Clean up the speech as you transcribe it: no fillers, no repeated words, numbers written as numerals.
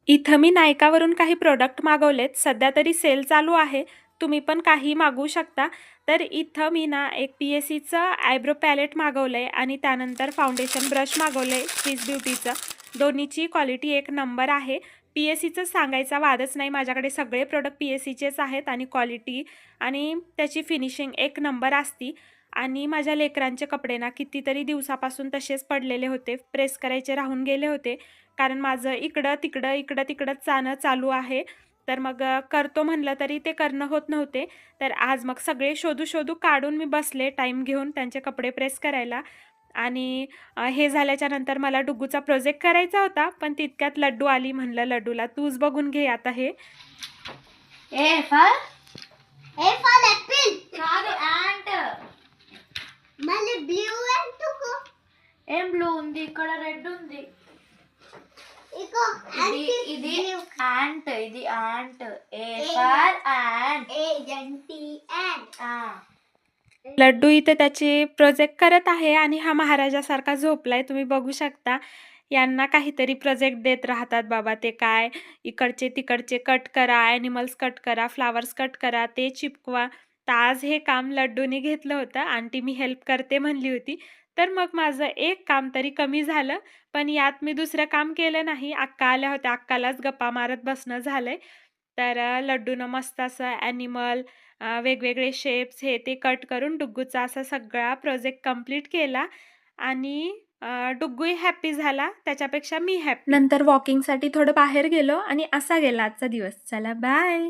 इथं मी नायकावरून काही प्रॉडक्ट मागवलेत. सध्या तरी सेल चालू आहे. तुम्ही पण काही मागवू शकता. तर इथं मी ना एक पी-एस-सीचं आयब्रो पॅलेट मागवलंय आणि त्यानंतर फाउंडेशन ब्रश मागवलंय स्विस ब्युटीचं. दोन्हीची क्वालिटी एक नंबर आहे. पी-एस-सीचं सांगायचा वादच नाही. माझ्याकडे सगळे प्रॉडक्ट पी-एस-सीचेच आहेत आणि क्वालिटी आणि त्याची फिनिशिंग एक नंबर असती. आणि माझ्या लेकरांचे कपडे ना कितीतरी दिवसापासून तसेच पडलेले होते. प्रेस करायचे राहून गेले होते. कारण माझं इकडं-तिकडं, इकडं-तिकडंच जाणं चालू आहे. तर मग करतो म्हणलं तरी ते करणं होत नव्हते. तर आज मग सगळे शोधू-शोधू काढून मी बसले टाईम घेऊन त्यांचे कपडे प्रेस करायला. आणि हे झाल्याच्या नंतर मला डुग्गूचा प्रोजेक्ट करायचा होता. पण तितक्यात लड्डू आली. म्हणलं लड्डूला तूच बघून घे आता हे. A for apple. కాదు ant. మళ్ళీ బ్లూ ఎందుకు? ఏం బ్లూ ఉంది ఇక్కడ రెడ్ ఉంది. ఇగో ఇది ant ఇది ant. A for ant. ant. Laddoo इथे त्याचे प्रोजेक्ट करत आहे आणि हा महाराजासारखा झोपलाय. तुम्ही बघू शकता. यांना काहीतरी प्रोजेक्ट देत राहतात बाबा. ते काय इकडचे तिकडचे कट करा, ॲनिमल्स कट करा, फ्लावर्स कट करा, ते चिपकवा. तर आज हे काम लड्डूने घेतलं होतं. आंटी मी हेल्प करते म्हणली होती. तर मग माझं एक काम तरी कमी झालं. पण यात मी दुसरं काम केलं नाही. अक्का आल्या होत्या. अक्कालाच गप्पा मारत बसणं झालंय. तर लड्डूनं मस्त असं ॲनिमल वेगवेगळे शेप्स हे ते कट करून डुग्गूचा असा सगळा प्रोजेक्ट कंप्लीट केला आणि डुग्गूही हॅपी झाला. त्याच्यापेक्षा मी हॅपी. नंतर वॉकिंगसाठी थोडं बाहेर गेलो आणि असा गेला आजचा दिवस. चला बाय.